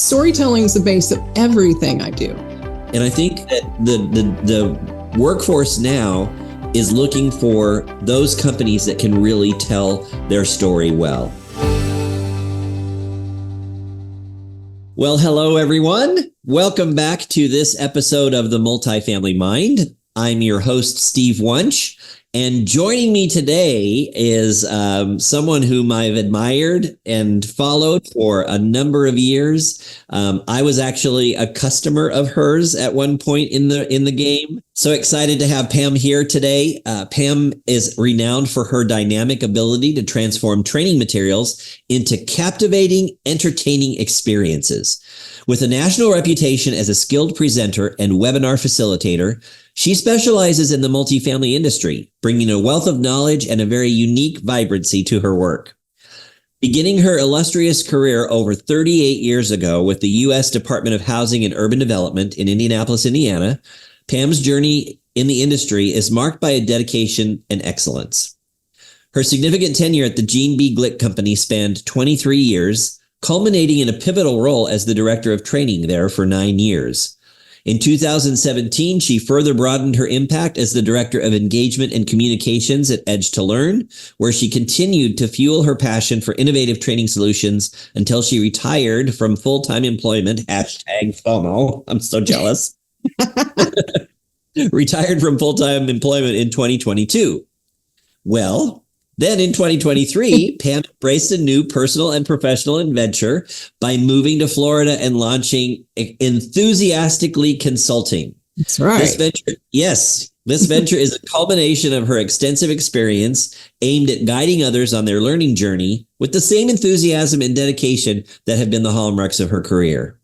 Storytelling is the base of everything I do. And I think that the workforce now is looking for those companies that can really tell their story well. Well, hello, everyone. Welcome back to this episode of the Multifamily Mind. I'm your host, Steve Wunsch, and joining me today is someone whom I've admired and followed for a number of years. I was actually a customer of hers at one point in the game. So excited to have Pam here today. Pam is renowned for her dynamic ability to transform training materials into captivating, entertaining experiences. With a national reputation as a skilled presenter and webinar facilitator, she specializes in the multifamily industry, bringing a wealth of knowledge and a very unique vibrancy to her work. Beginning her illustrious career over 38 years ago with the U.S. Department of Housing and Urban Development in Indianapolis, Indiana, Pam's journey in the industry is marked by a dedication and excellence. Her significant tenure at the Gene B. Glick Company spanned 23 years, culminating in a pivotal role as the director of training there for 9 years. In 2017, she further broadened her impact as the Director of Engagement and Communications at Edge to Learn, where she continued to fuel her passion for innovative training solutions until she retired from full-time employment, #FOMO. I'm so jealous. Retired from full-time employment in 2022. Well, then in 2023, Pam embraced a new personal and professional adventure by moving to Florida and launching Enthusiastically Consulting. That's right. This venture is a culmination of her extensive experience aimed at guiding others on their learning journey with the same enthusiasm and dedication that have been the hallmarks of her career.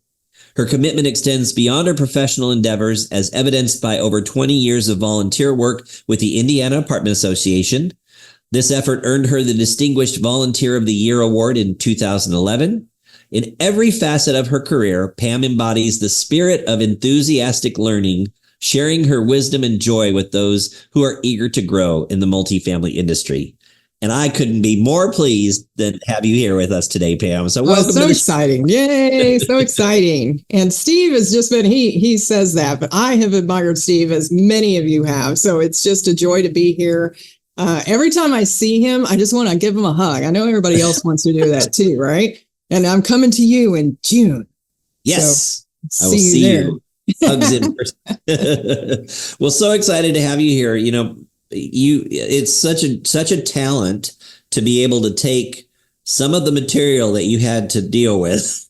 Her commitment extends beyond her professional endeavors, as evidenced by over 20 years of volunteer work with the Indiana Apartment Association. This effort earned her the Distinguished Volunteer of the Year award in 2011. In every facet of her career, Pam embodies the spirit of enthusiastic learning, sharing her wisdom and joy with those who are eager to grow in the multifamily industry. And I couldn't be more pleased than have you here with us today, Pam. So welcome. So exciting. Yay. So exciting. And Steve has just been, he says that, but I have admired Steve as many of you have. So it's just a joy to be here. Every time I see him, I just want to give him a hug. I know everybody else wants to do that too, right? And I'm coming to you in June. Yes, so, I will see there. you. Hugs in person. Well, so excited to have you here. You know, it's such a talent to be able to take some of the material that you had to deal with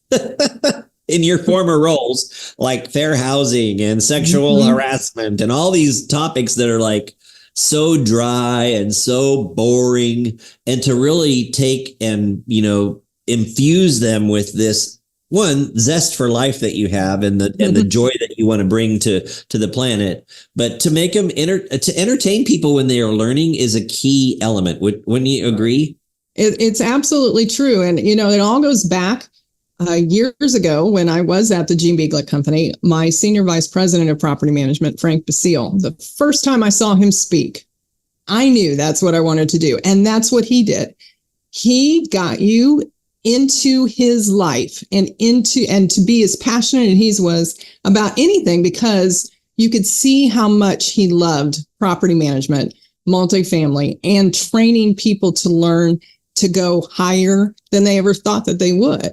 in your former roles, like fair housing and sexual harassment and all these topics that are like so dry and so boring, and to really take and, infuse them with this zest for life that you have and the joy that you want to bring to the planet, but to make them to entertain people when they are learning is a key element. Wouldn't you agree? It's absolutely true. And, it all goes back years ago when I was at the Gene B. Glick Company. My senior vice president of property management, Frank Basile, the first time I saw him speak, I knew that's what I wanted to do. And that's what he did. He got you into his life and to be as passionate as he was about anything, because you could see how much he loved property management, multifamily, and training people to learn to go higher than they ever thought that they would.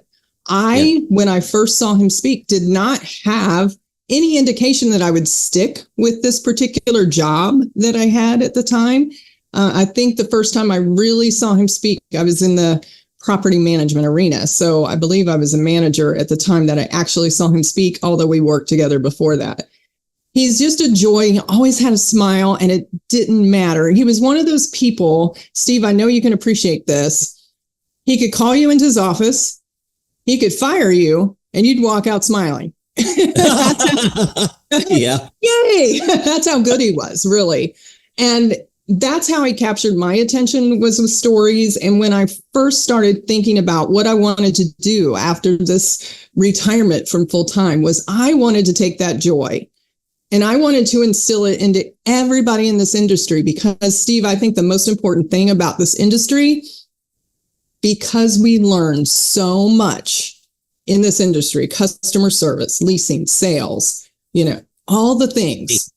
When I first saw him speak, did not have any indication that I would stick with this particular job that I had at the time. I think the first time I really saw him speak, I was in the property management arena. So I believe I was a manager at the time that I actually saw him speak, although we worked together before that. He's just a joy. He always had a smile, and it didn't matter. He was one of those people, Steve, I know you can appreciate this. He could call you into his office. He could fire you and you'd walk out smiling. Yeah. Yay. That's how good he was, really. And that's how he captured my attention, was with stories. And when I first started thinking about what I wanted to do after this retirement from full time, was I wanted to take that joy and I wanted to instill it into everybody in this industry, because Steve, I think the most important thing about this industry, because we learn so much in this industry, customer service, leasing, sales, all the things,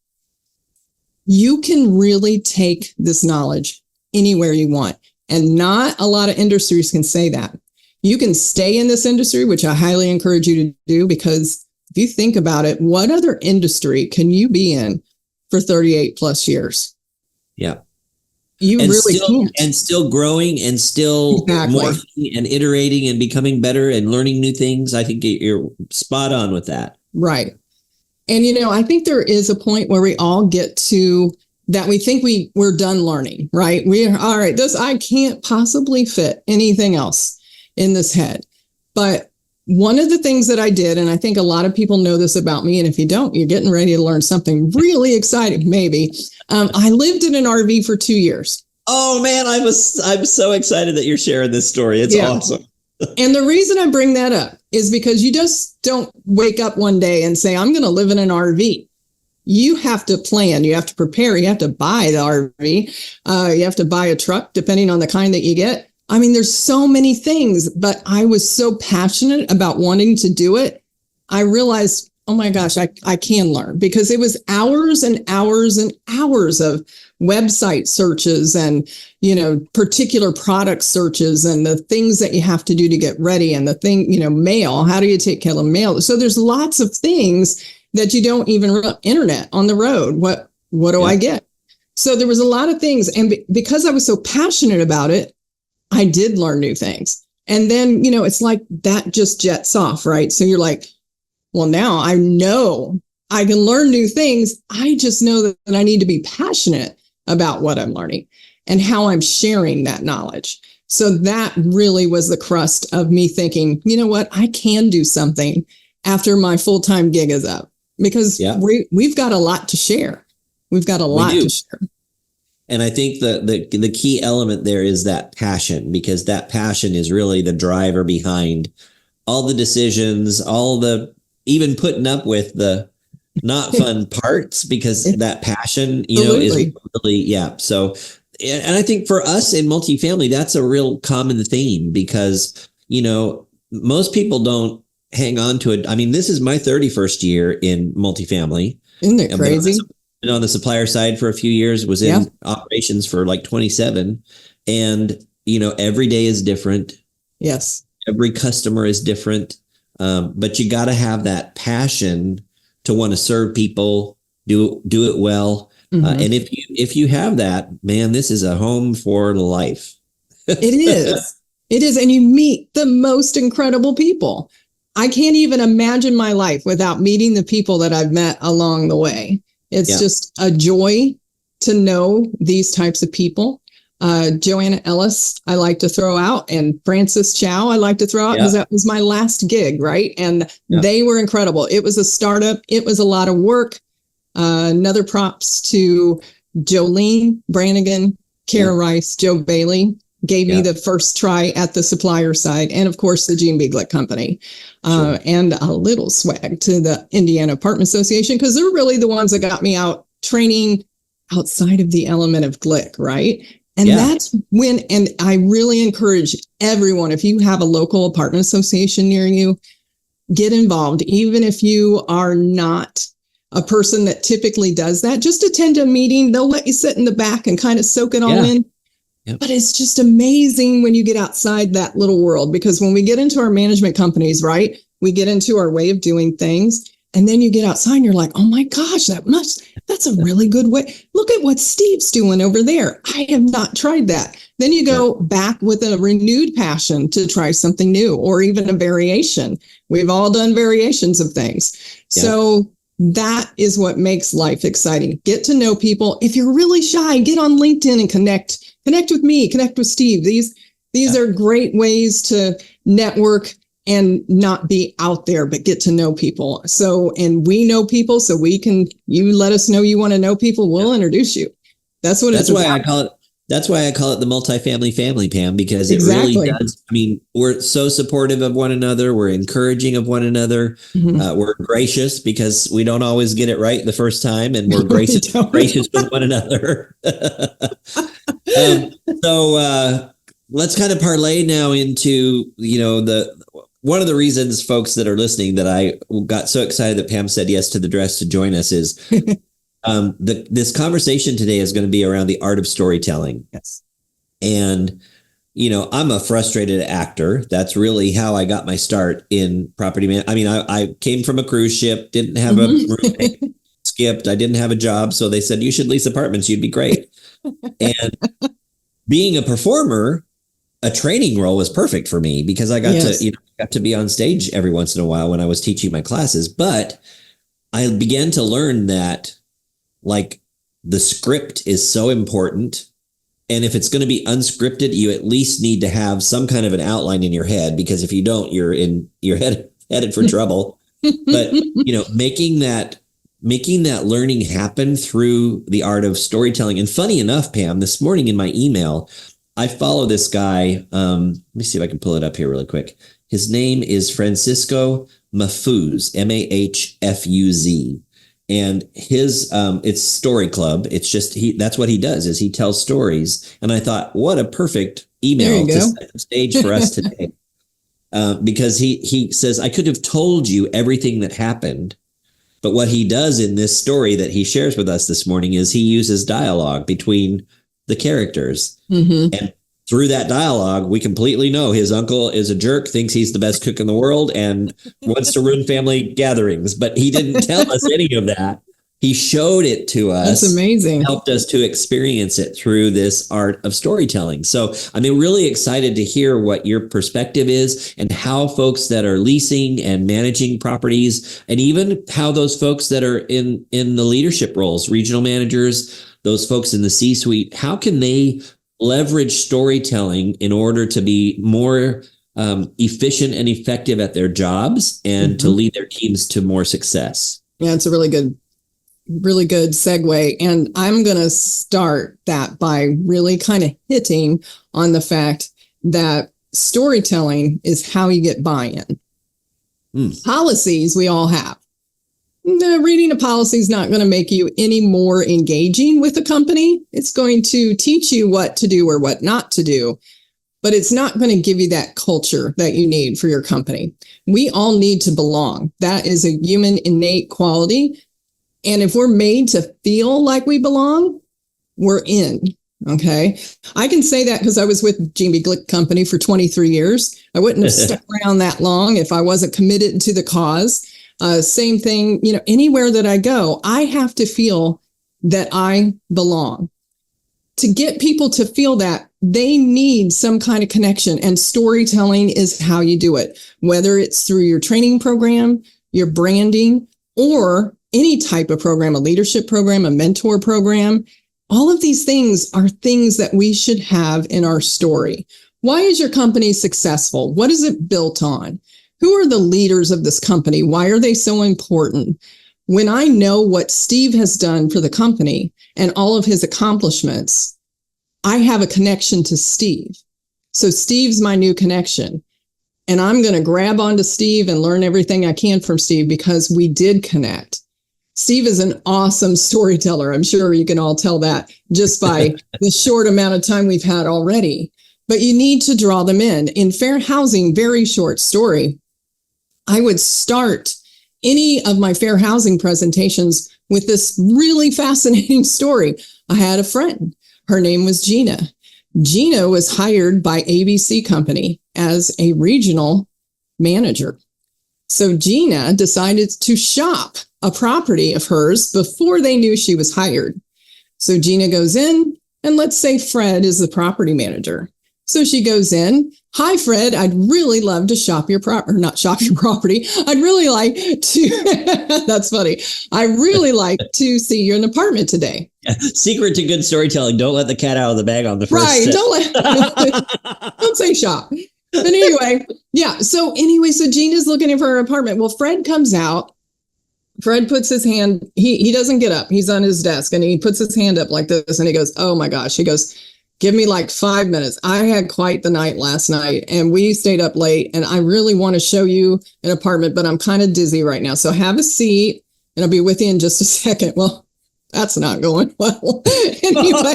you can really take this knowledge anywhere you want. And not a lot of industries can say that. You can stay in this industry, which I highly encourage you to do, because if you think about it, what other industry can you be in for 38 plus years? Yeah. You and really still, can't. And still growing and still morphing and iterating and becoming better and learning new things. I think you're spot on with that. Right. And, I think there is a point where we all get to that we think we're done learning, right? We're all right. I can't possibly fit anything else in this head. But one of the things that I did, and I think a lot of people know this about me, and if you don't, you're getting ready to learn something really exciting, maybe. I lived in an RV for 2 years. Oh man, I'm so excited that you're sharing this story. It's awesome. And the reason I bring that up is because you just don't wake up one day and say, I'm going to live in an RV. You have to plan, you have to prepare, you have to buy the RV, you have to buy a truck, depending on the kind that you get. I mean, there's so many things, but I was so passionate about wanting to do it. I realized, oh my gosh, I can learn, because it was hours and hours and hours of website searches and, particular product searches and the things that you have to do to get ready and the thing, mail, how do you take care of mail? So there's lots of things that you don't even internet on the road. What do I get? So there was a lot of things. And because I was so passionate about it, I did learn new things. And then, it's like that just jets off, right? So you're like, well, now I know I can learn new things. I just know that I need to be passionate about what I'm learning and how I'm sharing that knowledge. So that really was the crust of me thinking, you know what, I can do something after my full-time gig is up, because we've got a lot to share. We've got a lot to share. And I think the key element there is that passion, because that passion is really the driver behind all the decisions, even putting up with the not fun parts, because that passion, is really, So, and I think for us in multifamily, that's a real common theme, because, most people don't hang on to it. I mean, this is my 31st year in multifamily. Isn't it crazy? Been on the supplier side for a few years, was in operations for like 27. And, every day is different. Yes. Every customer is different. But you got to have that passion to want to serve people, do it well. Mm-hmm. And if you have that, man, this is a home for life. It is. It is. And you meet the most incredible people. I can't even imagine my life without meeting the people that I've met along the way. It's just a joy to know these types of people. Joanna Ellis, I like to throw out, and Francis Chow, I like to throw out, because that was my last gig, right? And they were incredible. It was a startup. It was a lot of work. Another props to Jolene Brannigan, Kara Rice, Joe Bailey gave me the first try at the supplier side. And of course, the Gene Biglet Company, and a little swag to the Indiana Apartment Association, because they're really the ones that got me out training outside of the element of GLIC, right? And that's when, and I really encourage everyone, if you have a local apartment association near you, get involved. Even if you are not a person that typically does that, just attend a meeting. They'll let you sit in the back and kind of soak it all in. Yep. But it's just amazing when you get outside that little world, because when we get into our management companies, right, we get into our way of doing things. And then you get outside and you're like, oh my gosh, that's a really good way. Look at what Steve's doing over there. I have not tried that. Then you go back with a renewed passion to try something new, or even a variation. We've all done variations of things. Yeah. So that is what makes life exciting. Get to know people. If you're really shy, get on LinkedIn and connect with me, connect with Steve. These are great ways to network and not be out there, but get to know people. So, and we know people, so you let us know you want to know people, we'll introduce you. That's why I call it the multifamily family, Pam, because it really does. I mean, we're so supportive of one another. We're encouraging of one another. Mm-hmm. We're gracious, because we don't always get it right the first time, and we're gracious with one another. So let's kind of parlay now into, one of the reasons, folks that are listening, that I got so excited that Pam said yes to the dress to join us is this conversation today is going to be around the art of storytelling. Yes. And, I'm a frustrated actor. That's really how I got my start in property man. I mean, I came from a cruise ship, didn't have a roommate, skipped. I didn't have a job. So they said, you should lease apartments. You'd be great. And being a performer, a training role was perfect for me because I got to be on stage every once in a while when I was teaching my classes. But I began to learn that like the script is so important. And if it's going to be unscripted, you at least need to have some kind of an outline in your head, because if you don't, you're headed for trouble. But, making that learning happen through the art of storytelling. And funny enough, Pam, this morning in my email, I follow this guy. Let me see if I can pull it up here really quick. His name is Francisco Mahfouz, Mahfuz. And his, it's Story Club. It's just, that's what he does, is he tells stories. And I thought, what a perfect email to set the stage for us today. Because he says, I could have told you everything that happened. But what he does in this story that he shares with us this morning is he uses dialogue between the characters. Mm-hmm. And through that dialogue, we completely know his uncle is a jerk, thinks he's the best cook in the world, and wants to ruin family gatherings. But he didn't tell us any of that. He showed it to us. That's amazing. Helped us to experience it through this art of storytelling. So I'm really excited to hear what your perspective is and how folks that are leasing and managing properties, and even how those folks that are in the leadership roles, regional managers, those folks in the C-suite, how can they leverage storytelling in order to be more efficient and effective at their jobs and to lead their teams to more success? Yeah, it's a really good segue. And I'm going to start that by really kind of hitting on the fact that storytelling is how you get buy-in. Policies we all have. Reading a policy is not going to make you any more engaging with the company. It's going to teach you what to do or what not to do, but it's not going to give you that culture that you need for your company. We all need to belong. That is a human innate quality. And if we're made to feel like we belong, we're in. Okay. I can say that because I was with G&B Glick Company for 23 years. I wouldn't have stuck around that long if I wasn't committed to the cause. Same thing, anywhere that I go, I have to feel that I belong. To get people to feel that, they need some kind of connection, and storytelling is how you do it, whether it's through your training program, your branding, or any type of program, a leadership program, a mentor program. All of these things are things that we should have in our story. Why is your company successful? What is it built on? Who are the leaders of this company? Why are they so important? When I know what Steve has done for the company and all of his accomplishments, I have a connection to Steve. So Steve's my new connection. And I'm going to grab onto Steve and learn everything I can from Steve because we did connect. Steve is an awesome storyteller. I'm sure you can all tell that just by the short amount of time we've had already. But you need to draw them in. In fair housing, very short story, I would start any of my fair housing presentations with this really fascinating story. I had a friend. Her name was Gina. Gina was hired by ABC Company as a regional manager. So Gina decided to shop a property of hers before they knew she was hired. So Gina goes in, and let's say Fred is the property manager. So she goes in. Hi, Fred. I'd really love to shop your property, not shop your property. I'd really like to, that's funny. I really like to see you in an apartment today. Yeah. Secret to good storytelling. Don't let the cat out of the bag on the first Right. Don't say shop. But anyway, yeah. So Gina's looking for her apartment. Well, Fred comes out. Fred puts his hand, he doesn't get up. He's on his desk and he puts his hand up like this and he goes, oh my gosh. He goes, give me like 5 minutes. I had quite the night last night and we stayed up late and I really want to show you an apartment, but I'm kind of dizzy right now. So have a seat and I'll be with you in just a second. Well, that's not going well. Anyway,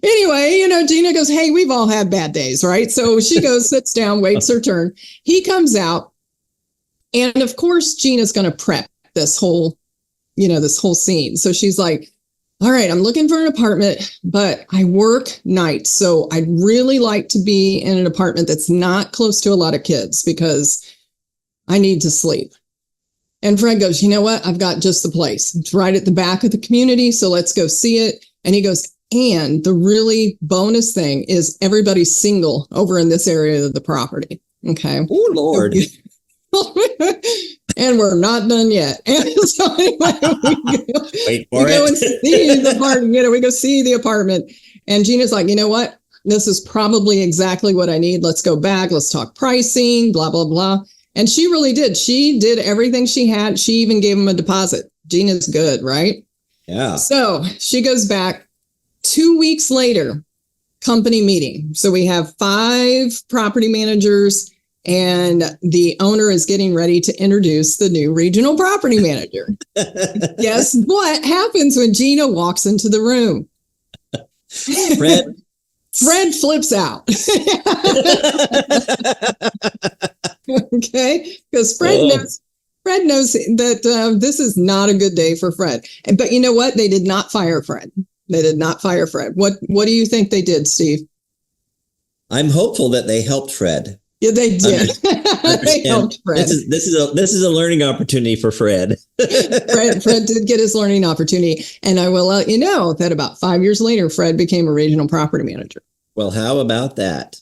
Anyway, Gina goes, hey, we've all had bad days, right? So she goes, sits down, waits her turn. He comes out. And of course, Gina's going to prep this whole scene. So she's like, all right, I'm looking for an apartment, but I work nights. So I'd really like to be in an apartment that's not close to a lot of kids because I need to sleep. And Fred goes, you know what? I've got just the place. It's right at the back of the community. So let's go see it. And he goes, and the really bonus thing is everybody's single over in this area of the property. Okay. Oh, Lord. And we're not done yet. And so anyway, Wait for we go and see the apartment. We go see the apartment. And Gina's like, you know what? This is probably exactly what I need. Let's go back. Let's talk pricing, blah, blah, blah. And she really did. She did everything she had. She even gave him a deposit. Gina's good, right? Yeah. So she goes back 2 weeks later, company meeting. So we have 5 property managers and the owner is getting ready to introduce the new regional property manager. Guess what happens when Gina walks into the room? Fred flips out. Okay, because Fred knows that this is not a good day for Fred. But you know what? They did not fire Fred. They did not fire Fred. What do you think they did, Steve? I'm hopeful that they helped Fred. Yeah, they did. They helped Fred. This is a learning opportunity for Fred. Fred did get his learning opportunity, and I will let you know that about 5 years later, Fred became a regional property manager. Well, how about that?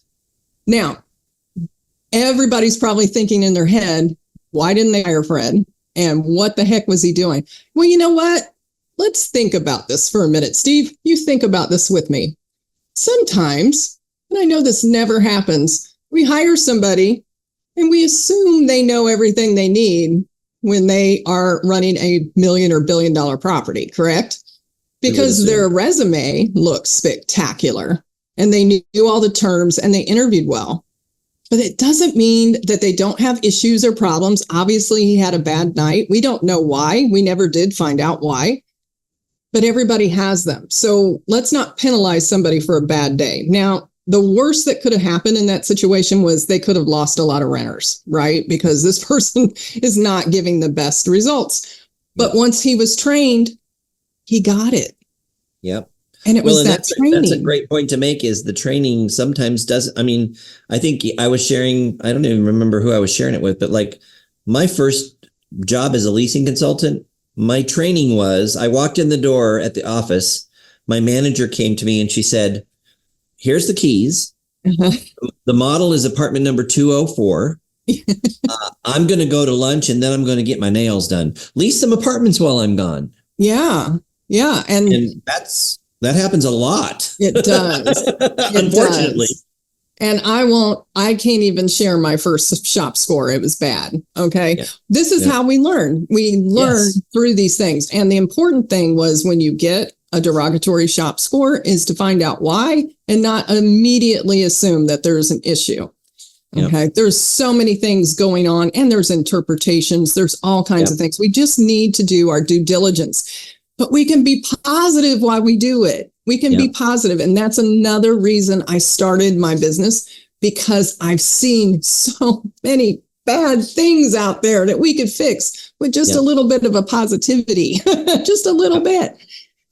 Now, everybody's probably thinking in their head, why didn't they hire Fred? And what the heck was he doing? Well, you know what? Let's think about this for a minute. Steve, you think about this with me. Sometimes, and I know this never happens, we hire somebody and we assume they know everything they need when they are running a $1 million or $1 billion property, correct? Because their resume looks spectacular and they knew all the terms and they interviewed well. But it doesn't mean that they don't have issues or problems. Obviously, he had a bad night. We don't know why. We never did find out why. But everybody has them. So let's not penalize somebody for a bad day. Now, the worst that could have happened in that situation was they could have lost a lot of renters, right? Because this person is not giving the best results. But once he was trained, he got it. Yep. And it was that training. That's a great point to make, is the training sometimes doesn't. I mean, I think I was sharing, I don't even remember who I was sharing it with, but like my first job as a leasing consultant, my training was, I walked in the door at the office, my manager came to me and she said, here's the keys. The model is apartment number 204. I'm going to go to lunch and then I'm going to get my nails done. Lease some apartments while I'm gone. Yeah. Yeah. And that happens a lot. It does. Unfortunately. Does. And I can't even share my first shop score. It was bad. Okay. Yeah. This is how we learn. We learn through these things. And the important thing was, when you get a derogatory shop score, is to find out why and not immediately assume that there's an issue. Okay. Yep. There's so many things going on and there's interpretations. There's all kinds of things. We just need to do our due diligence, but we can be positive while we do it. We can be positive. And that's another reason I started my business, because I've seen so many bad things out there that we could fix with just a little bit of a positivity, just a little bit.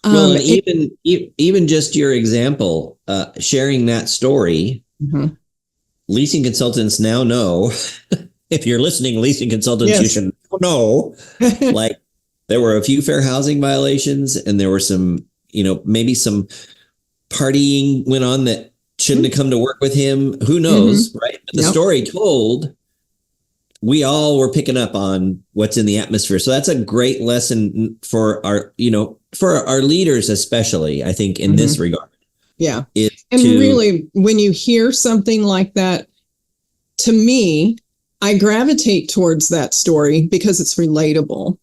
Well, and even just your example, sharing that story, leasing consultants now know, if you're listening, leasing consultants, you should know, like, there were a few fair housing violations and there were some, maybe some partying went on that shouldn't have come to work with him. Who knows, right? But the story told, we all were picking up on what's in the atmosphere. So that's a great lesson for our, for our leaders, especially, I think, in this regard. Yeah. Really, when you hear something like that, to me, I gravitate towards that story because it's relatable.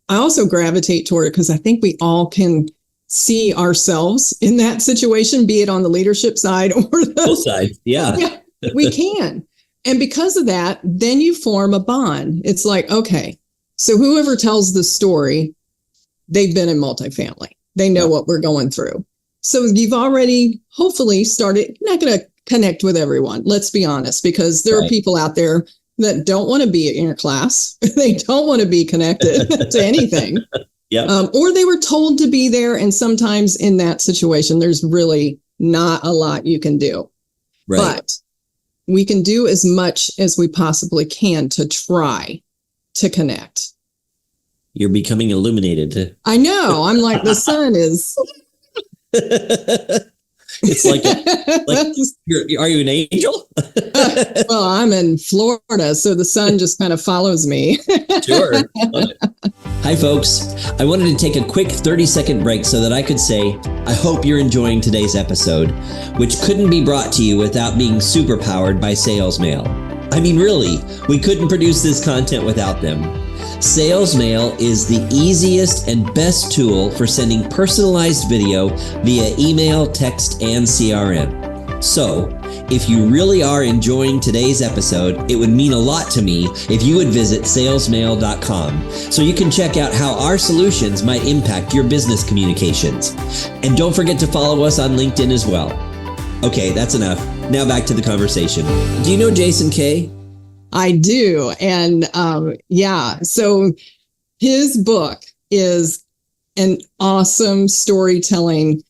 I also gravitate toward it because I think we all can see ourselves in that situation, be it on the leadership side or both sides. Yeah, we can. And because of that, then you form a bond. It's like, okay, so whoever tells the story, they've been in multifamily. They know what we're going through. So you've already hopefully started, you're not going to connect with everyone. Let's be honest, because there are people out there that don't want to be in your class. They don't want to be connected to anything. Or they were told to be there. And sometimes in that situation, there's really not a lot you can do. Right. But we can do as much as we possibly can to try to connect. You're becoming illuminated. I know. I'm like, the sun is. It's like are you an angel? Well, I'm in Florida, so the sun just kind of follows me. Sure. Hi, folks. I wanted to take a quick 30-second break so that I could say, I hope you're enjoying today's episode, which couldn't be brought to you without being superpowered by Sales Mail. I mean, really, we couldn't produce this content without them. Sales Mail is the easiest and best tool for sending personalized video via email, text, and CRM. So, if you really are enjoying today's episode, it would mean a lot to me if you would visit salesmail.com so you can check out how our solutions might impact your business communications. And don't forget to follow us on LinkedIn as well. Okay, that's enough. Now back to the conversation. Do you know Jason Kay? I do. And so his book is an awesome storytelling.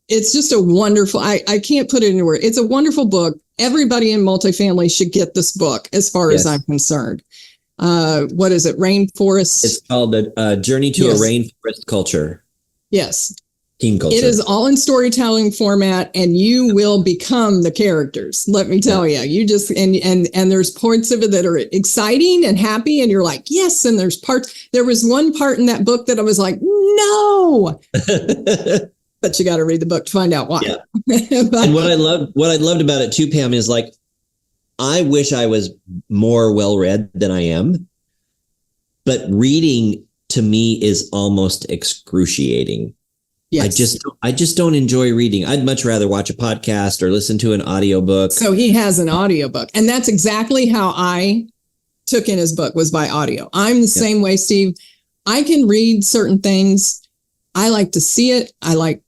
It's just a wonderful, I can't put it in words. It's a wonderful book. Everybody in multifamily should get this book as far as I'm concerned. What is it? Rainforest? It's called A Journey to a Rainforest Culture. Yes. Team culture. It is all in storytelling format, and you will become the characters. Let me tell you, you just, and there's parts of it that are exciting and happy. And you're like, yes. And there was one part in that book that I was like, no, but you got to read the book to find out why. Yeah. And what I loved about it too, Pam, is like, I wish I was more well-read than I am, but reading to me is almost excruciating. Yes. I just don't enjoy reading. I'd much rather watch a podcast or listen to an audiobook. So he has an audiobook, and that's exactly how I took in his book, was by audio. I'm the same way, Steve. I can read certain things. I like to see it. I like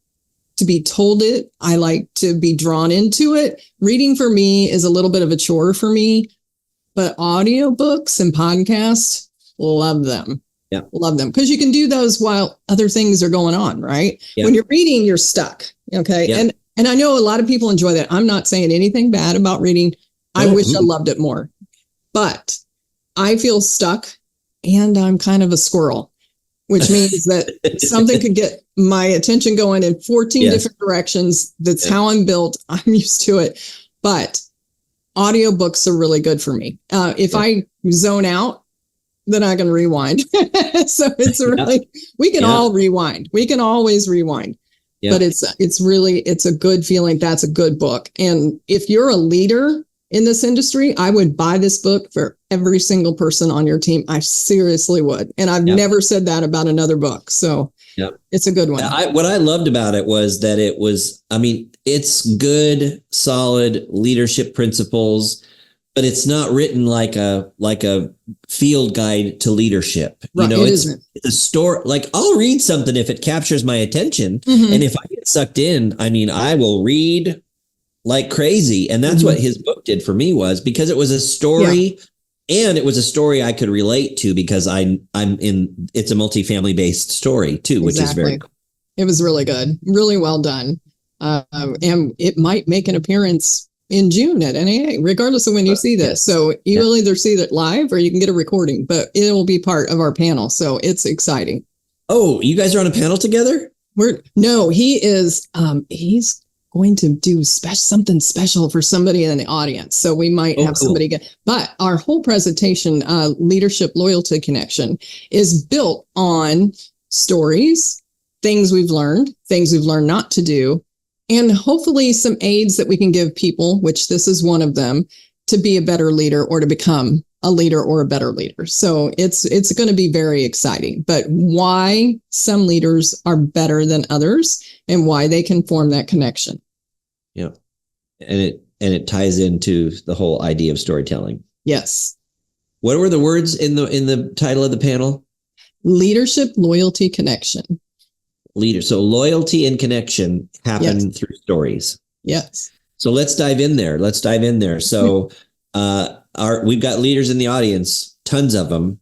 to be told it. I like to be drawn into it. Reading for me is a little bit of a chore for me, but audiobooks and podcasts, love them. Yeah. Love them, because you can do those while other things are going on, right? Yeah. When you're reading, you're stuck. Okay. Yeah. And I know a lot of people enjoy that. I'm not saying anything bad about reading. I wish I loved it more, but I feel stuck and I'm kind of a squirrel, which means that something could get my attention going in 14 different directions. That's how I'm built. I'm used to it, but audiobooks are really good for me. If I zone out, then I can rewind. So it's really, we can all rewind. We can always rewind, but it's a good feeling. That's a good book. And if you're a leader in this industry, I would buy this book for every single person on your team. I seriously would. And I've never said that about another book. So it's a good one. What I loved about it was that it's good, solid leadership principles, but it's not written like a field guide to leadership. Right, it's a story. Like, I'll read something if it captures my attention. Mm-hmm. And if I get sucked in, I will read like crazy. And that's what his book did for me, was because it was a story, and it was a story I could relate to, because it's a multifamily based story too, which is very cool. It was really good. Really well done. And it might make an appearance in June at NAA, regardless of when you see this. So you will either see it live or you can get a recording, but it will be part of our panel. So it's exciting. Oh, you guys are on a panel together? He is, he's going to do something special for somebody in the audience. So we might have somebody but our whole presentation, Leadership Loyalty Connection, is built on stories, things we've learned not to do, and hopefully some aids that we can give people, which this is one of them, to be a better leader or to become a leader or a better leader. So it's going to be very exciting, but why some leaders are better than others and why they can form that connection. Yeah. And it ties into the whole idea of storytelling. Yes. What were the words in the title of the panel? Leadership Loyalty Connection. leaders. So loyalty and connection happen through stories. Yes. So let's dive in there. So we've got leaders in the audience, tons of them.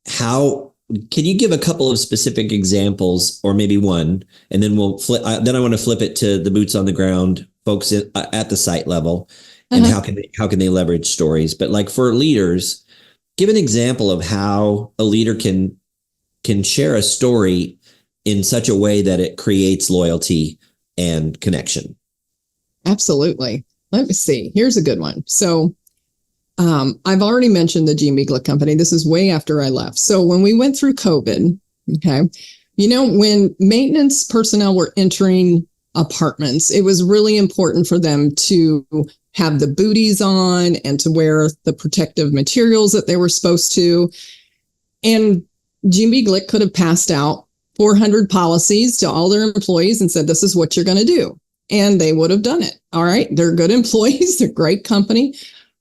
How can you give a couple of specific examples, or maybe one, and then we'll flip. Then I want to flip it to the boots on the ground folks at the site level, and how can they leverage stories? But like for leaders, give an example of how a leader can share a story in such a way that it creates loyalty and connection. Absolutely. Let me see. Here's a good one. So I've already mentioned the Gene Glick Company. This is way after I left. So when we went through COVID, okay, when maintenance personnel were entering apartments, it was really important for them to have the booties on and to wear the protective materials that they were supposed to. And Gene Glick could have passed out 400 policies to all their employees and said, this is what you're going to do. And they would have done it. All right. They're good employees. They're great company.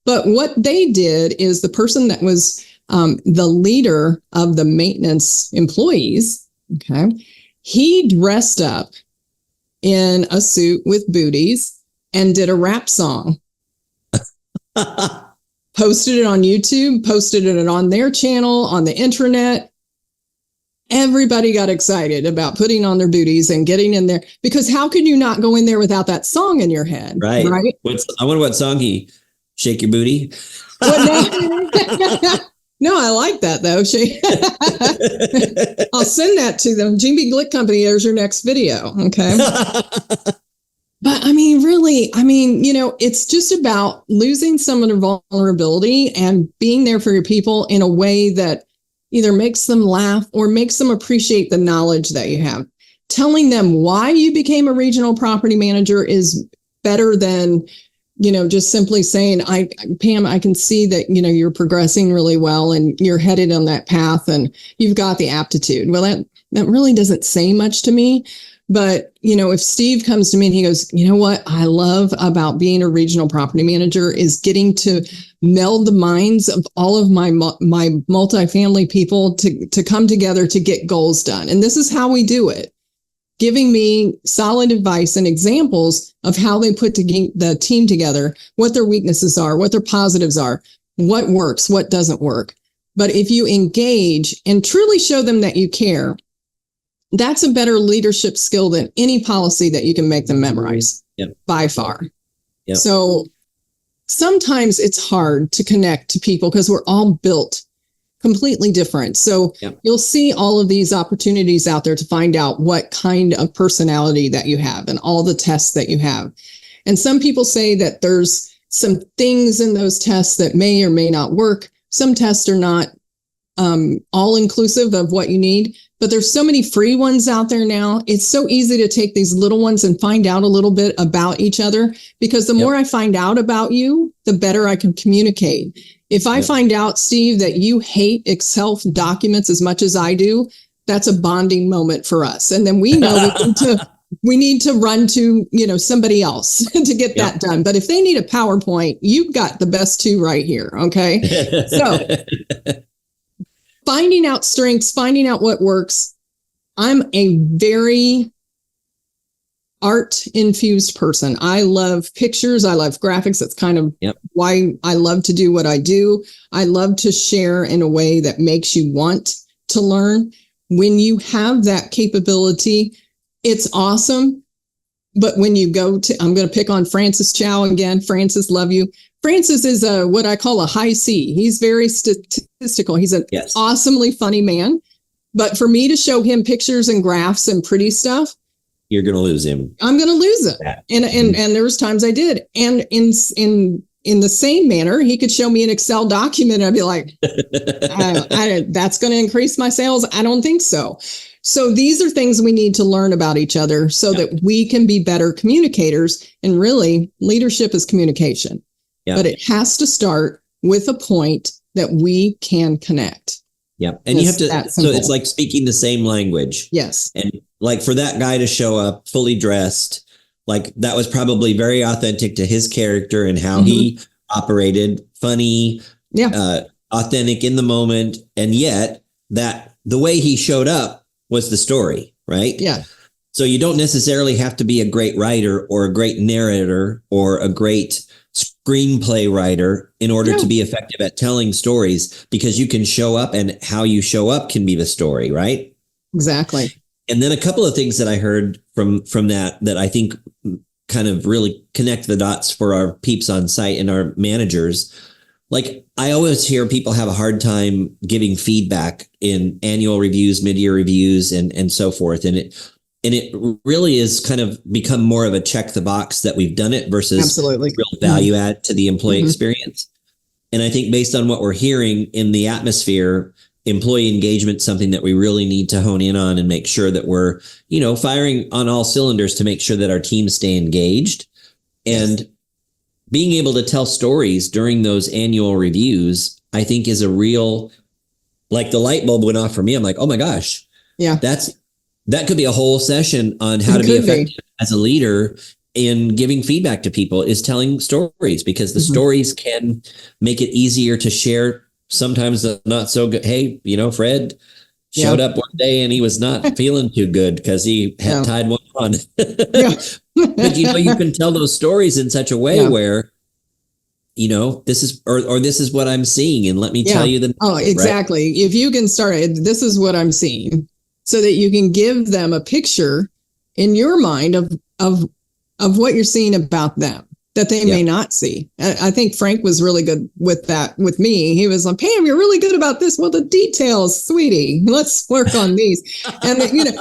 But what they did is the person that was the leader of the maintenance employees, okay, he dressed up in a suit with booties and did a rap song. Posted it on YouTube, posted it on their channel, on the internet. Everybody got excited about putting on their booties and getting in there, because how could you not go in there without that song in your head? Right. I wonder what song Shake Your Booty. No, I like that though. I'll send that to them. Gene Glick Company, there's your next video. Okay. But really, it's just about losing some of their vulnerability and being there for your people in a way that either makes them laugh or makes them appreciate the knowledge that you have. Telling them why you became a regional property manager is better than, just simply saying, Pam, I can see that, you're progressing really well and you're headed on that path and you've got the aptitude. Well, that really doesn't say much to me. But, if Steve comes to me and he goes, what I love about being a regional property manager is getting to meld the minds of all of my multifamily people to come together to get goals done. And this is how we do it. Giving me solid advice and examples of how they put the team together, what their weaknesses are, what their positives are, what works, what doesn't work. But if you engage and truly show them that you care, that's a better leadership skill than any policy that you can make them memorize by far. Yep. So sometimes it's hard to connect to people because we're all built completely different. So you'll see all of these opportunities out there to find out what kind of personality that you have and all the tests that you have. And some people say that there's some things in those tests that may or may not work. Some tests are not all inclusive of what you need, but there's so many free ones out there now. It's so easy to take these little ones and find out a little bit about each other, because the more I find out about you, the better I can communicate. If I find out, Steve, that you hate Excel documents as much as I do, that's a bonding moment for us. And then we know we need to run to, somebody else to get that done. But if they need a PowerPoint, you've got the best two right here. Okay. So finding out strengths, finding out what works. I'm a very art-infused person. I love pictures. I love graphics. That's kind of why I love to do what I do. I love to share in a way that makes you want to learn. When you have that capability, it's awesome. But when you go to, I'm going to pick on Francis Chow again. Francis, love you. Francis is what I call a high C. He's very statistical. He's an awesomely funny man. But for me to show him pictures and graphs and pretty stuff, you're going to lose him. I'm going to lose him. And there was times I did. And in the same manner, he could show me an Excel document and I'd be like, that's going to increase my sales. I don't think so. So these are things we need to learn about each other so that we can be better communicators. And really, leadership is communication. Yeah. But it has to start with a point that we can connect. Yeah. And you have to, so it's like speaking the same language. Yes. And like for that guy to show up fully dressed, like that was probably very authentic to his character and how he operated, funny, authentic in the moment. And yet that the way he showed up was the story, right? Yeah. So you don't necessarily have to be a great writer or a great narrator or a great screenplay writer in order to be effective at telling stories, because you can show up, and how you show up can be the story, right? Exactly. And then a couple of things that I heard from that I think kind of really connect the dots for our peeps on site and our managers. Like, I always hear people have a hard time giving feedback in annual reviews, mid-year reviews, and so forth. And it really is kind of become more of a check the box that we've done it versus Absolutely real value add to the employee experience. And I think based on what we're hearing in the atmosphere, employee engagement is something that we really need to hone in on and make sure that we're, firing on all cylinders to make sure that our teams stay engaged. And being able to tell stories during those annual reviews, I think is a real, like, the light bulb went off for me. I'm like, oh my gosh. Yeah. That could be a whole session on how to be effective as a leader in giving feedback to people, is telling stories, because the stories can make it easier to share sometimes the not so good. Hey, Fred showed up one day and he was not feeling too good because he had tied one on. But you can tell those stories in such a way where, this is, or this is what I'm seeing, and let me tell you the. Oh, exactly. Right? If you can start it, this is what I'm seeing, so that you can give them a picture in your mind of what you're seeing about them that they may not see. I think Frank was really good with that with me. He was like, Pam, you're really good about this. Well, the details, sweetie, let's work on these. And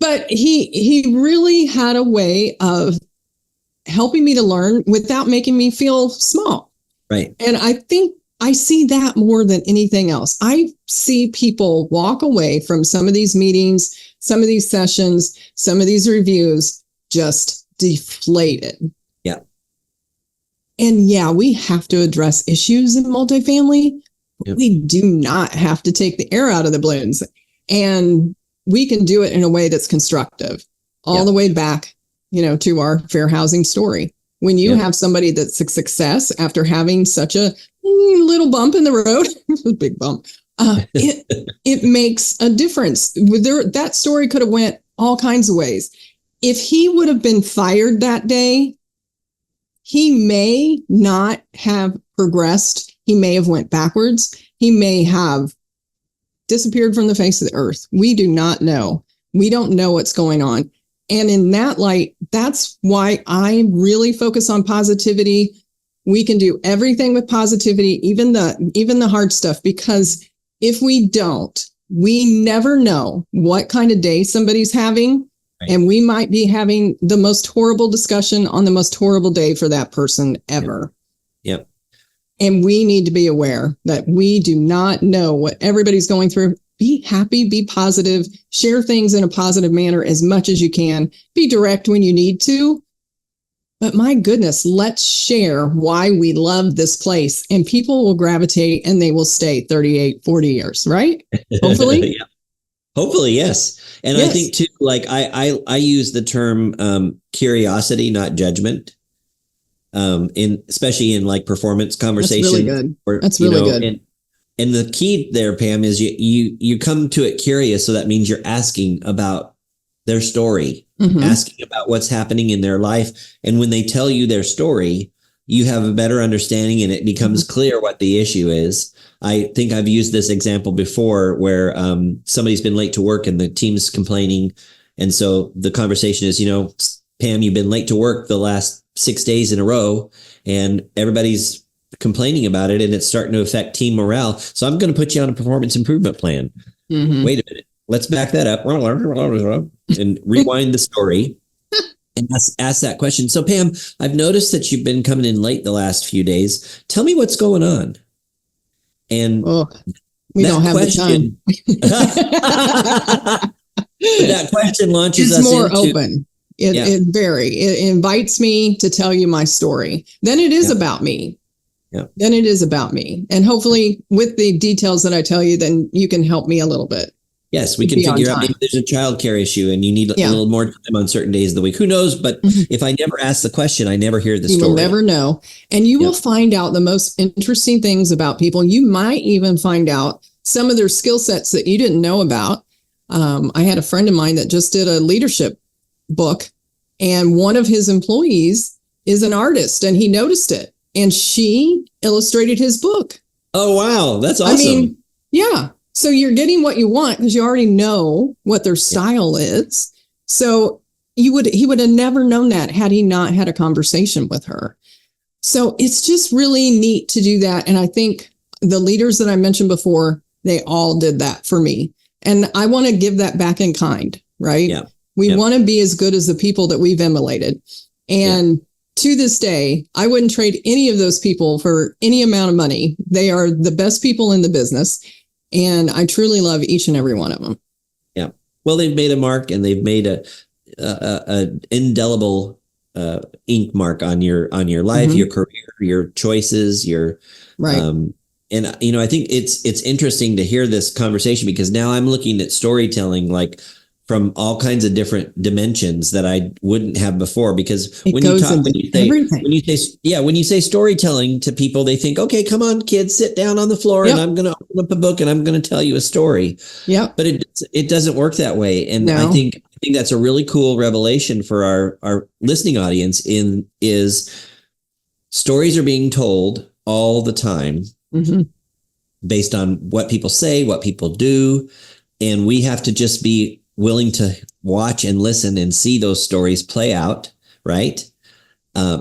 but he really had a way of helping me to learn without making me feel small. Right. And I think I see that more than anything else. I see people walk away from some of these meetings, some of these sessions, some of these reviews just deflated. Yeah. And we have to address issues in multifamily. Yep. We do not have to take the air out of the balloons. And we can do it in a way that's constructive, all the way back, to our fair housing story. When you have somebody that's a success after having such a little bump in the road, a big bump, it makes a difference. That story could have went all kinds of ways. If he would have been fired that day, he may not have progressed. He may have went backwards. He may have disappeared from the face of the earth. We do not know. We don't know what's going on. And in that light, that's why I really focus on positivity. We can do everything with positivity, even the hard stuff, because if we don't, we never know what kind of day somebody's having. Right. And we might be having the most horrible discussion on the most horrible day for that person ever. Yep. And we need to be aware that we do not know what everybody's going through. Be happy, be positive, share things in a positive manner as much as you can. Be direct when you need to. But my goodness, let's share why we love this place, and people will gravitate and they will stay 38, 40 years, right? Hopefully. Hopefully, yes. And I think too, like I use the term curiosity, not judgment. Especially in like performance conversation. That's really good. That's really good. And the key there, Pam, is you come to it curious. So that means you're asking about their story, asking about what's happening in their life. And when they tell you their story, you have a better understanding and it becomes clear what the issue is. I think I've used this example before where somebody's been late to work and the team's complaining. And so the conversation is, Pam, you've been late to work the last 6 days in a row and everybody's complaining about it and it's starting to affect team morale. So I'm going to put you on a performance improvement plan. Wait a minute. Let's back that up and rewind the story and ask that question. So Pam, I've noticed that you've been coming in late the last few days. Tell me what's going on. And we don't have the time. That question launches us more open. It invites me to tell you my story. Then it is about me. Yeah. Then it is about me. And hopefully with the details that I tell you, then you can help me a little bit. Yes, we can figure out maybe there's a childcare issue and you need a little more time on certain days of the week. Who knows? But if I never ask the question, I never hear the story. You will never know. And you will find out the most interesting things about people. You might even find out some of their skill sets that you didn't know about. I had a friend of mine that just did a leadership book, and one of his employees is an artist, and he noticed it, and she illustrated his book. Oh, wow. That's awesome. I mean, yeah. So you're getting what you want because you already know what their style is. So he would have never known that had he not had a conversation with her. So it's just really neat to do that. And I think the leaders that I mentioned before, they all did that for me. And I want to give that back in kind, right? Yeah. We want to be as good as the people that we've emulated. And to this day, I wouldn't trade any of those people for any amount of money. They are the best people in the business. And I truly love each and every one of them. Yeah. Well, they've made a mark, and they've made a indelible ink mark on your life, your career, your choices, your right. And I think it's interesting to hear this conversation, because now I'm looking at storytelling like from all kinds of different dimensions that I wouldn't have before. Because when you say storytelling to people, they think, okay, come on, kids, sit down on the floor, and I'm going to open up a book and I'm going to tell you a story. Yeah, but it doesn't work that way. And no. I think that's a really cool revelation for our listening audience. Is stories are being told all the time, based on what people say, what people do, and we have to just be willing to watch and listen and see those stories play out, right?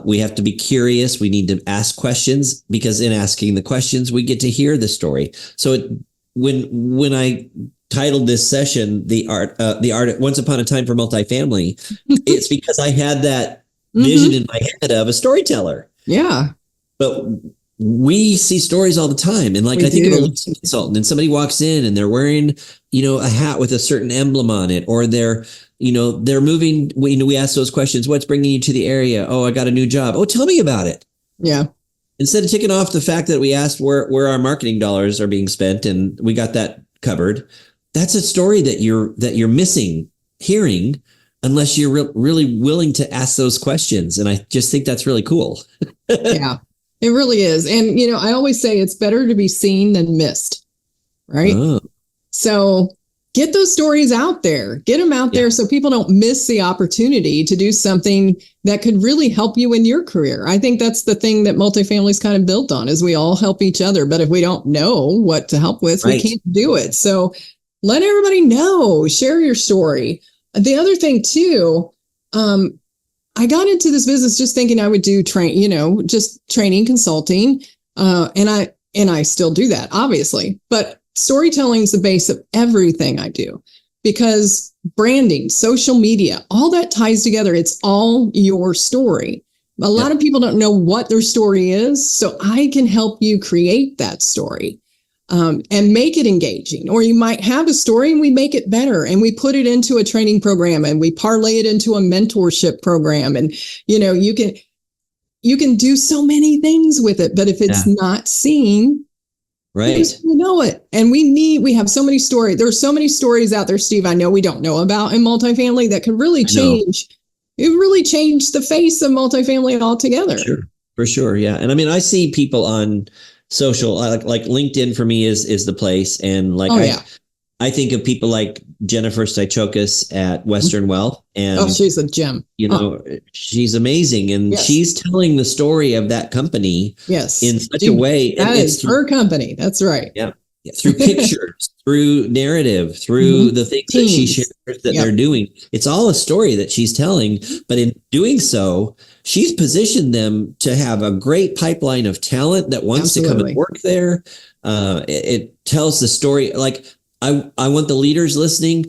We have to be curious. We need to ask questions, because in asking the questions, we get to hear the story. So when I titled this session, the art Once Upon a Time for Multifamily, it's because I had that vision in my head of a storyteller. Yeah. But we see stories all the time. And I think of a leasing consultant, and somebody walks in and they're wearing, a hat with a certain emblem on it, or they're moving. We ask those questions. What's bringing you to the area? Oh, I got a new job. Oh, tell me about it. Yeah. Instead of ticking off the fact that we asked where our marketing dollars are being spent, and we got that covered. That's a story that you're missing hearing, unless you're really willing to ask those questions. And I just think that's really cool. Yeah. It really is. And, I always say it's better to be seen than missed, right? Oh. So get those stories out there, get them out there so people don't miss the opportunity to do something that could really help you in your career. I think that's the thing that multifamily is kind of built on, is we all help each other. But if we don't know what to help with, we can't do it. So let everybody know, share your story. The other thing too, I got into this business just thinking I would do just training, consulting. And I still do that, obviously, but storytelling is the base of everything I do, because branding, social media, all that ties together. It's all your story. A lot of people don't know what their story is. So I can help you create that story. And make it engaging. Or you might have a story and we make it better, and we put it into a training program, and we parlay it into a mentorship program. And, you can do so many things with it, but if it's not seen, you know it. And we have so many stories. There's so many stories out there, Steve, I know we don't know about in multifamily that could really change. It really changed the face of multifamily altogether. For sure. Yeah. And I mean, I see people on social, like LinkedIn for me is the place. And I think of people like Jennifer Staichokis at Western Wealth, and she's a gem. She's amazing, and she's telling the story of that company in such a way. That is her company. That's right. Yeah. Through pictures, through narrative, through the things that she shares that they're doing. It's all a story that she's telling, but in doing so, she's positioned them to have a great pipeline of talent that wants to come and work there. It tells the story. I want the leaders listening,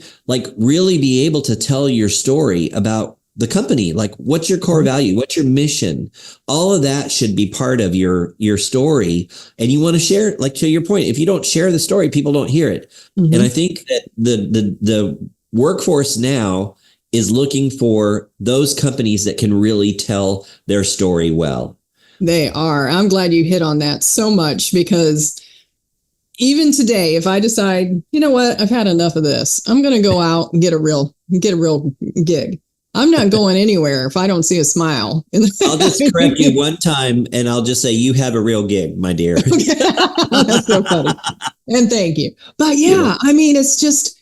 really be able to tell your story about the company. What's your core value? What's your mission? All of that should be part of your story. And you want to share it. To your point, if you don't share the story, people don't hear it. And I think that the workforce now is looking for those companies that can really tell their story well. They are. I'm glad you hit on that so much, because even today, if I decide, you know what, I've had enough of this, I'm going to go out and get a real gig. I'm not going anywhere if I don't see a smile. I'll just correct you one time, and I'll just say, you have a real gig, my dear. That's so funny. And thank you. But I mean, it's just,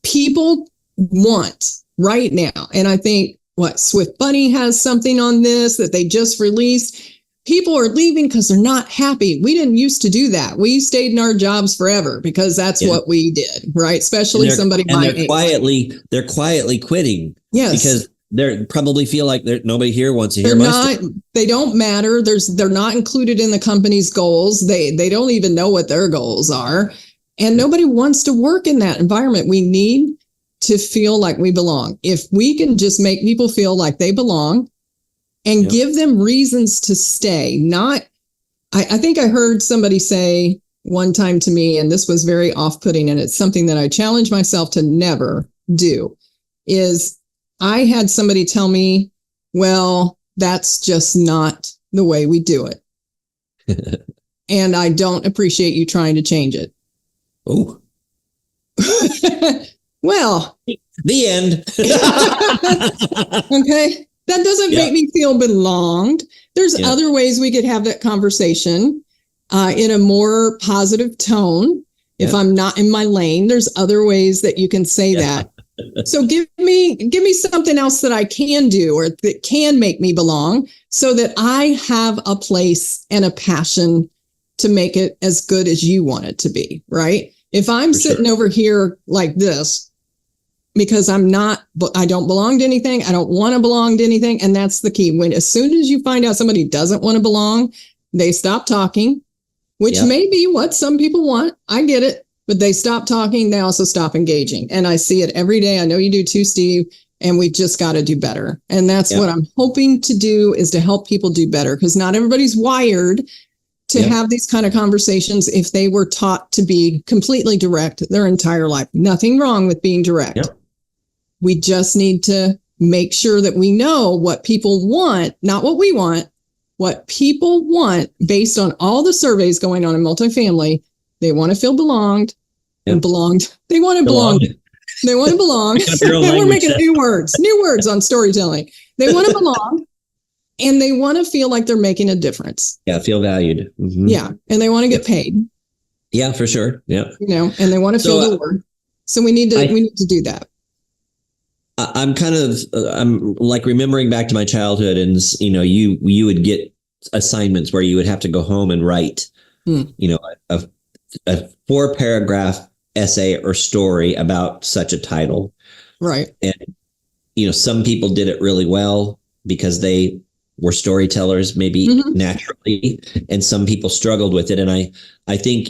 people want right now. And I think Swift Bunny has something on this that they just released. People are leaving because they're not happy. We didn't used to do that. We stayed in our jobs forever because that's what we did, right? Especially somebody my age. They're quietly quitting. Yes. Because they probably feel like nobody here wants to hear my story. They don't matter. They're not included in the company's goals. They don't even know what their goals are. And nobody wants to work in that environment. We need to feel like we belong. If we can just make people feel like they belong and give them reasons to stay, I think I heard somebody say one time to me, and this was very off-putting, and it's something that I challenge myself to never do, is I had somebody tell me, well, that's just not the way we do it. And I don't appreciate you trying to change it. Oh. Well. The end. Okay. That doesn't make me feel belonged. There's other ways we could have that conversation in a more positive tone. If I'm not in my lane, there's other ways that you can say that. So give me something else that I can do or that can make me belong so that I have a place and a passion to make it as good as you want it to be, right? If I'm sitting over here like this, because I don't belong to anything. I don't want to belong to anything. And that's the key. As soon as you find out somebody doesn't want to belong, they stop talking, which may be what some people want. I get it. But they stop talking. They also stop engaging. And I see it every day. I know you do too, Steve. And we just got to do better. And that's what I'm hoping to do, is to help people do better, because not everybody's wired to have these kind of conversations if they were taught to be completely direct their entire life. Nothing wrong with being direct. We just need to make sure that we know what people want, not what we want, what people want based on all the surveys going on in multifamily. They want to feel belonged and belonged. They want to belong. They want to belong. We're making new words on storytelling. They want to belong and they want to feel like they're making a difference. Yeah. Feel valued. Mm-hmm. Yeah. And they want to get paid. Yeah, for sure. Yeah. And they want to feel the word. So we need to do that. I'm like remembering back to my childhood, and you would get assignments where you would have to go home and write, a 4-paragraph essay or story about such a title. Right. And, some people did it really well because they were storytellers, maybe naturally, and some people struggled with it. And I think,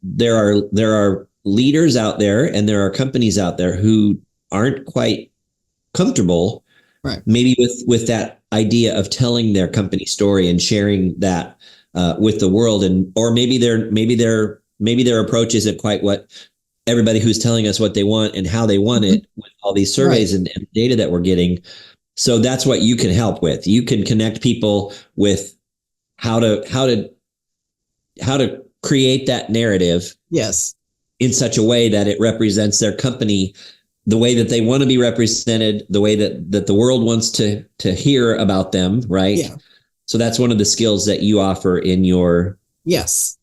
there are leaders out there and there are companies out there who aren't quite comfortable, maybe with that idea of telling their company story and sharing that with the world, or maybe their approach isn't quite what everybody who's telling us what they want and how they want it with all these surveys and data that we're getting. So that's what you can help with. You can connect people with how to create that narrative. Yes. In such a way that it represents their company the way that they want to be represented, the way that the world wants to hear about them, right? Yeah. So that's one of the skills that you offer in your... Yes.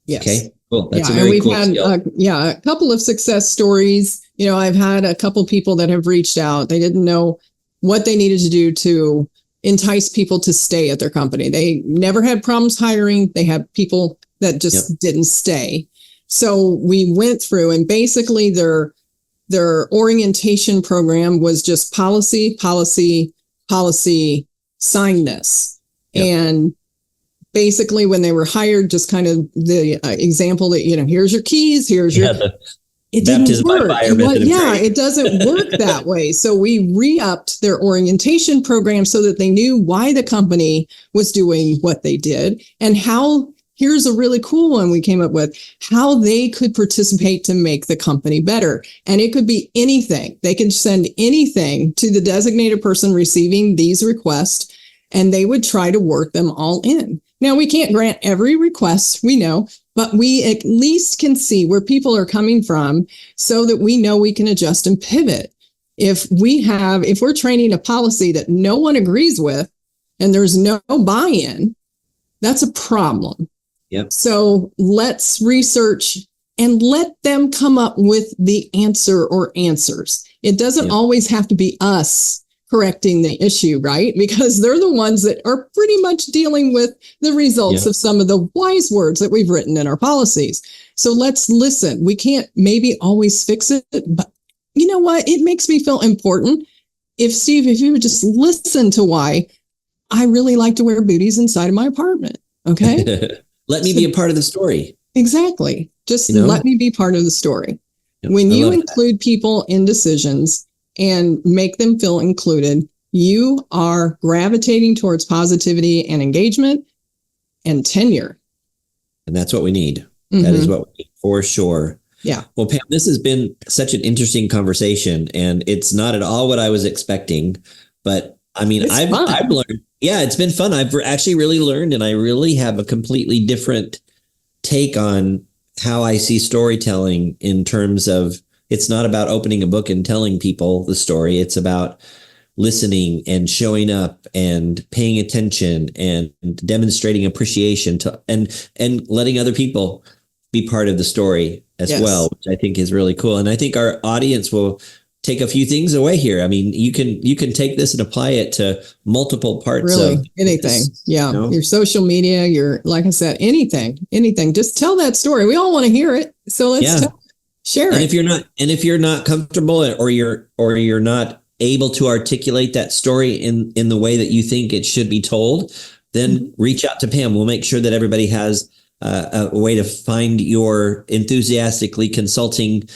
Okay, cool. That's a very cool skill. A couple of success stories. I've had a couple people that have reached out. They didn't know what they needed to do to entice people to stay at their company. They never had problems hiring. They had people that just didn't stay. So we went through, and basically their orientation program was just policy, sign this. Yep. And basically when they were hired, just kind of the example that, here's your keys, here's your... It didn't work. It doesn't work that way. So we re-upped their orientation program so that they knew why the company was doing what they did, and how... Here's a really cool one we came up with, how they could participate to make the company better. And it could be anything. They could send anything to the designated person receiving these requests, and they would try to work them all in. Now, we can't grant every request, we know, but we at least can see where people are coming from so that we know we can adjust and pivot. If we're training a policy that no one agrees with and there's no buy-in, that's a problem. Yep. So let's research and let them come up with the answer or answers. It doesn't always have to be us correcting the issue, right? Because they're the ones that are pretty much dealing with the results of some of the wise words that we've written in our policies. So let's listen. We can't maybe always fix it, but you know what? It makes me feel important. If you would just listen to why I really like to wear booties inside of my apartment. Okay. Let me be a part of the story. Exactly. Just let me be part of the story. When you include people in decisions and make them feel included, you are gravitating towards positivity and engagement and tenure. And that's what we need. That is what we need for sure. Yeah. Well, Pam, this has been such an interesting conversation, and it's not at all what I was expecting. But I mean, I've learned. Yeah, it's been fun. I've actually really learned, and I really have a completely different take on how I see storytelling in terms of it's not about opening a book and telling people the story. It's about listening and showing up and paying attention and demonstrating appreciation to and letting other people be part of the story as well, which I think is really cool. And I think our audience will take a few things away here. I mean, you can take this and apply it to multiple parts of anything. This, your social media, your, like I said, anything, just tell that story. We all want to hear it. So let's share it. And if you're not comfortable or you're not able to articulate that story in the way that you think it should be told, then reach out to Pam. We'll make sure that everybody has a way to find your enthusiastically consulting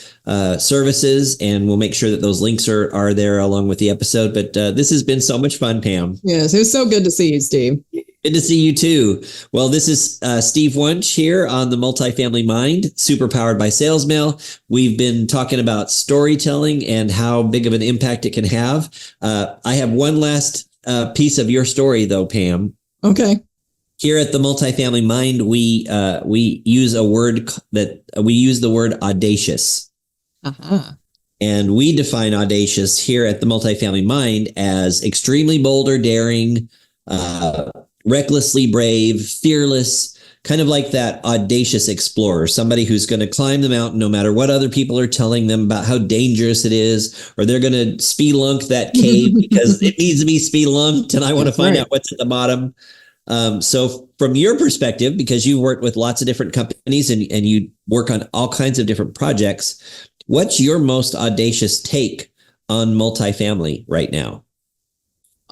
services, and we'll make sure that those links are there along with the episode. But this has been so much fun, Pam. Yes, it was so good to see you, Steve. Good to see you too. Well, this is Steve Wunsch here on the Multifamily Mind, super powered by Sales Mail. We've been talking about storytelling and how big of an impact it can have. I have one last piece of your story, though, Pam. Okay. Here at the Multifamily Mind, we use the word audacious. And we define audacious here at the Multifamily Mind as extremely bold or daring, recklessly brave, fearless, kind of like that audacious explorer, somebody who's going to climb the mountain no matter what other people are telling them about how dangerous it is, or they're going to spelunk that cave because it needs to be spelunked and I want to find out what's at the bottom. So from your perspective, because you worked with lots of different companies and you work on all kinds of different projects, what's your most audacious take on multifamily right now?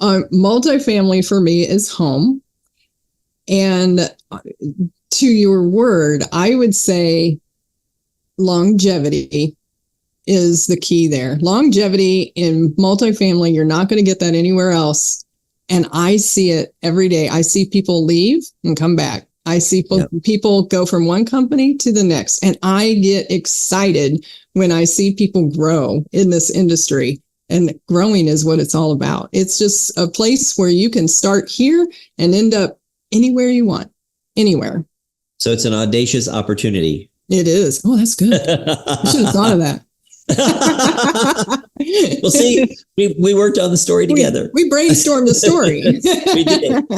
Multifamily for me is home. And to your word, I would say longevity is the key there. Longevity in multifamily, you're not going to get that anywhere else. And I see it every day. I see people leave and come back. I see people go from one company to the next. And I get excited when I see people grow in this industry. And growing is what it's all about. It's just a place where you can start here and end up anywhere you want, anywhere. So it's an audacious opportunity. It is. Oh, that's good. I should have thought of that. Well, see, we worked on the story together. We brainstormed the story.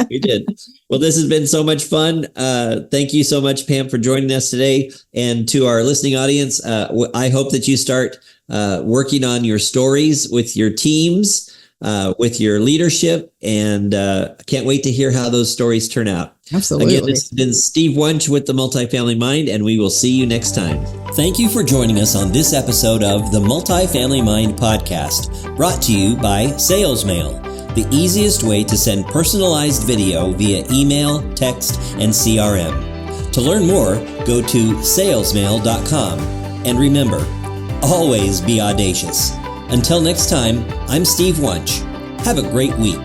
We did. Well, this has been so much fun. Thank you so much, Pam, for joining us today. And to our listening audience, I hope that you start working on your stories with your teams, with your leadership, and can't wait to hear how those stories turn out. Absolutely. Again, this has been Steve Wunsch with the Multifamily Mind, and we will see you next time. Thank you for joining us on this episode of the Multifamily Mind podcast, brought to you by Sales Mail, the easiest way to send personalized video via email, text, and CRM. To learn more, go to salesmail.com. And remember, always be audacious. Until next time, I'm Steve Wunsch. Have a great week.